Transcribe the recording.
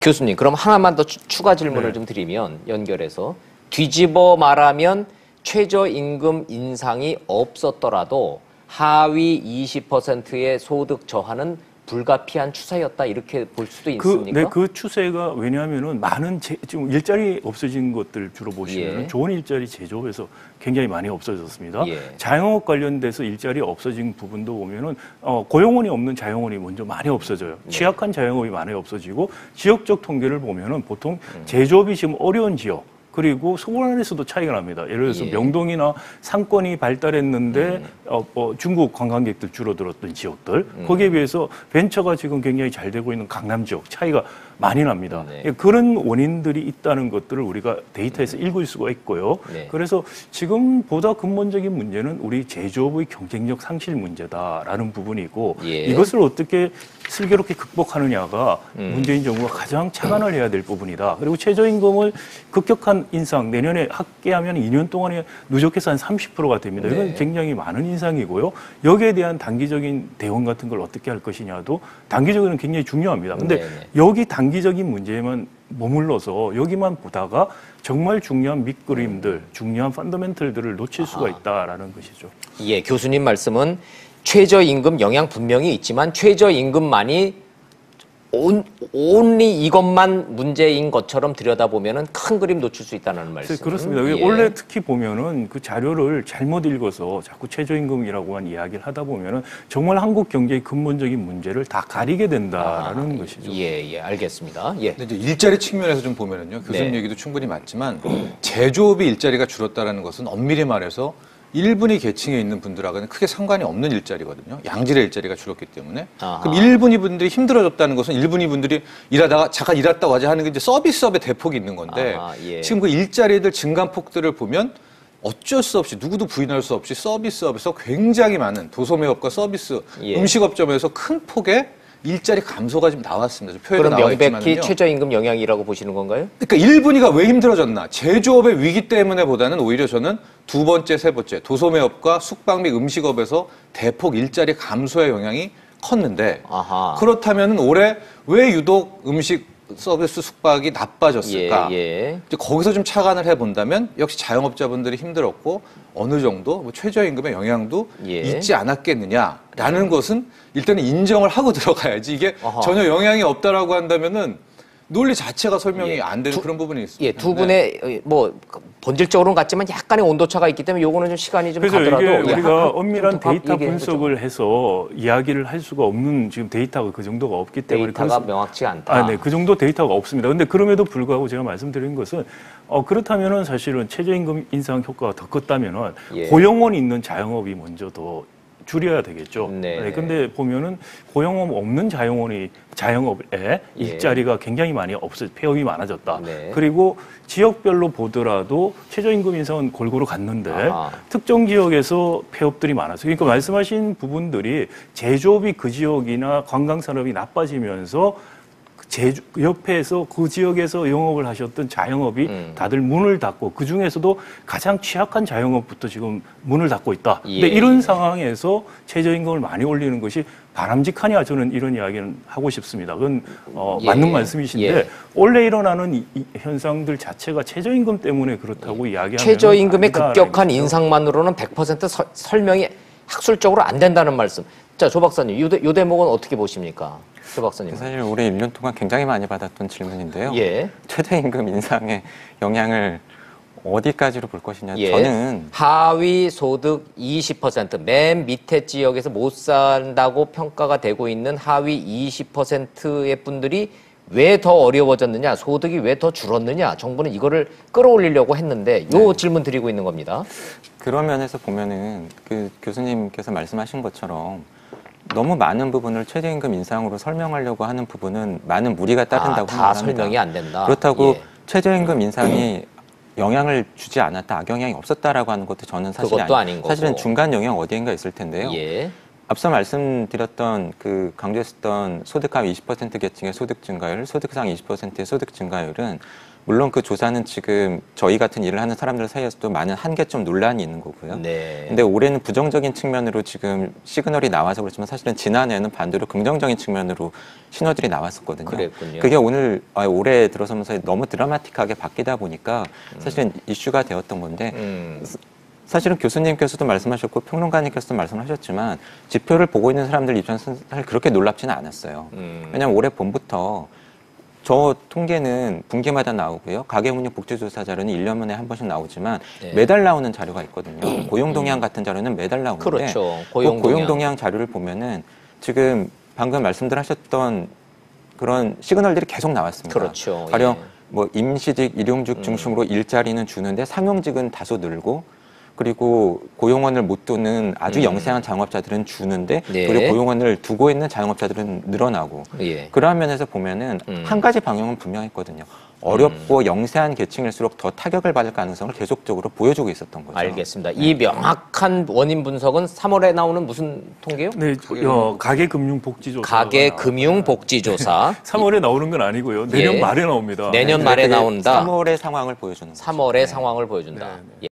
교수님, 그럼 하나만 더 추가 질문을 좀 드리면 연결해서 뒤집어 말하면 최저임금 인상이 없었더라도 하위 20%의 소득 저하는 불가피한 추세였다 이렇게 볼 수도 있습니까? 네, 그 추세가 왜냐하면은 많은 지금 일자리 없어진 것들 주로 보시면 좋은 일자리 제조업에서 굉장히 많이 없어졌습니다. 자영업 관련돼서 일자리 없어진 부분도 보면은 고용원이 없는 자영업이 먼저 많이 없어져요. 취약한 자영업이 많이 없어지고 지역적 통계를 보면은 보통 제조업이 지금 어려운 지역. 그리고 소관 안에서도 차이가 납니다. 예를 들어서 명동이나 상권이 발달했는데 중국 관광객들 줄어들었던 지역들 거기에 비해서 벤처가 지금 굉장히 잘 되고 있는 강남 지역 차이가 많이 납니다. 그런 원인들이 있다는 것들을 우리가 데이터에서 읽을 수가 있고요. 그래서 지금보다 근본적인 문제는 우리 제조업의 경쟁력 상실 문제다라는 부분이고 이것을 어떻게 슬기롭게 극복하느냐가 문재인 정부가 가장 착안을 해야 될 부분이다. 그리고 최저임금을 급격한 인상, 내년에 합계하면 2년 동안에 누적해서 한 30%가 됩니다. 이건 굉장히 많은 인상이고요. 여기에 대한 단기적인 대응 같은 걸 어떻게 할 것이냐도 단기적으로는 굉장히 중요합니다. 근데 여기 단기적인 문제에만 머물러서 여기만 보다가 정말 중요한 밑그림들, 중요한 펀더멘털들을 놓칠 수가 있다라는 것이죠. 예, 교수님 말씀은 최저임금 영향 분명히 있지만 최저임금만이 온리 이것만 문제인 것처럼 들여다보면은 큰 그림 놓칠 수 있다는 말씀. 그렇습니다. 원래 특히 보면은 그 자료를 잘못 읽어서 자꾸 최저임금이라고만 이야기를 하다 보면은 정말 한국 경제의 근본적인 문제를 다 가리게 된다라는 것이죠. 예, 알겠습니다. 예. 근데 이제 일자리 측면에서 좀 보면은요, 교수님 얘기도 충분히 맞지만 제조업의 일자리가 줄었다라는 것은 엄밀히 말해서 1분위 계층에 있는 분들하고는 크게 상관이 없는 일자리거든요. 양질의 일자리가 줄었기 때문에. 그럼 1분위 분들이 힘들어졌다는 것은 1분위 분들이 일하다가 잠깐 일했다고 하자 하는 게 이제 서비스업의 대폭이 있는 건데 지금 그 일자리들 증감폭들을 보면 어쩔 수 없이 누구도 부인할 수 없이 서비스업에서 굉장히 많은 도소매업과 서비스 음식업점에서 큰 폭의 일자리 감소가 지금 나왔습니다. 표에도 그럼 나와 명백히 있지만요. 최저임금 영향이라고 보시는 건가요? 그러니까 1분위가 왜 힘들어졌나? 제조업의 위기 때문에 보다는 오히려 저는 두 번째, 세 번째 도소매업과 숙박 및 음식업에서 대폭 일자리 감소의 영향이 컸는데 그렇다면 올해 왜 유독 음식 서비스 숙박이 나빠졌을까? 이제 거기서 좀 착안을 해본다면 역시 자영업자분들이 힘들었고 어느 정도 뭐 최저임금의 영향도 있지 않았겠느냐라는 것은 일단은 인정을 하고 들어가야지 이게 전혀 영향이 없다라고 한다면은 논리 자체가 설명이 안 되는 그런 부분이 있습니다. 두 분의 뭐 본질적으로는 같지만 약간의 온도차가 있기 때문에 요거는 좀 시간이 좀 그래서 가더라도 이게 우리가 엄밀한 데이터 분석을 해서 이야기를 할 수가 없는 지금 데이터가 그 정도가 없기 때문에 데이터가 명확치 않다. 네, 그 정도 데이터가 없습니다. 근데 그럼에도 불구하고 제가 말씀드린 것은 그렇다면은 사실은 최저임금 인상 효과가 더 컸다면은 고용원이 있는 자영업이 먼저 더 줄여야 되겠죠. 근데 보면은 고용업 없는 자영업에 일자리가 굉장히 많이 폐업이 많아졌다. 그리고 지역별로 보더라도 최저임금 인상은 골고루 갔는데 특정 지역에서 폐업들이 많았어요. 그러니까 말씀하신 부분들이 제조업이 그 지역이나 관광산업이 나빠지면서 옆에서 그 지역에서 영업을 하셨던 자영업이 다들 문을 닫고 그 중에서도 가장 취약한 자영업부터 지금 문을 닫고 있다. 근데 이런 상황에서 최저임금을 많이 올리는 것이 바람직하냐 저는 이런 이야기는 하고 싶습니다. 그건 맞는 말씀이신데 원래 일어나는 이 현상들 자체가 최저임금 때문에 그렇다고 이야기하면 최저임금의 급격한 인상만으로는 100% 설명이 학술적으로 안 된다는 말씀. 자, 조 박사님, 요 대목은 어떻게 보십니까? 조 박사님. 사실 올해 1년 동안 굉장히 많이 받았던 질문인데요. 예. 최저임금 인상의 영향을 어디까지로 볼 것이냐. 저는 하위 소득 20%, 맨 밑에 지역에서 못 산다고 평가가 되고 있는 하위 20%의 분들이 왜 더 어려워졌느냐, 소득이 왜 더 줄었느냐, 정부는 이거를 끌어올리려고 했는데 요 질문 드리고 있는 겁니다. 그런 면에서 보면은 그 교수님께서 말씀하신 것처럼 너무 많은 부분을 최저임금 인상으로 설명하려고 하는 부분은 많은 무리가 따른다고 다 생각합니다. 설명이 안 된다. 그렇다고 최저임금 인상이 영향을 주지 않았다, 악영향이 없었다라고 하는 것도 저는 사실은 중간 영향 어디인가 있을 텐데요. 앞서 말씀드렸던 강조했었던 소득 하위 20% 계층의 소득 증가율, 소득 상 20%의 소득 증가율은 물론 그 조사는 지금 저희 같은 일을 하는 사람들 사이에서도 많은 한계점 논란이 있는 거고요. 네. 근데 올해는 부정적인 측면으로 지금 시그널이 나와서 그렇지만 사실은 지난해에는 반대로 긍정적인 측면으로 신호들이 나왔었거든요. 그랬군요. 그게 올해 들어서면서 너무 드라마틱하게 바뀌다 보니까 사실은 이슈가 되었던 건데 사실은 교수님께서도 말씀하셨고 평론가님께서도 말씀하셨지만 지표를 보고 있는 사람들 입장에서는 사실 그렇게 놀랍지는 않았어요. 왜냐하면 올해 봄부터 저 통계는 분기마다 나오고요. 가계훈육복지조사 자료는 1년 만에 한 번씩 나오지만 네. 매달 나오는 자료가 있거든요. 고용동향 같은 자료는 매달 나오는데 그렇죠. 고용동향 자료를 보면은 지금 방금 말씀들 하셨던 그런 시그널들이 계속 나왔습니다. 그렇죠. 가령 뭐 임시직, 일용직 중심으로 일자리는 주는데 상용직은 다소 늘고 그리고 고용원을 못 두는 아주 영세한 자영업자들은 주는데 네. 그리고 고용원을 두고 있는 자영업자들은 늘어나고 예. 그러한 면에서 보면은 한 가지 방향은 분명했거든요. 어렵고 영세한 계층일수록 더 타격을 받을 가능성을 계속적으로 보여주고 있었던 거죠. 알겠습니다. 이 명확한 원인 분석은 3월에 나오는 무슨 통계요? 네, 가계금융복지조사. 가계금융복지조사. 3월에 나오는 건 아니고요. 내년 말에 나옵니다. 내년 말에 나온다. 3월의 상황을 보여주는 거죠. 3월의 상황을 보여준다. 네.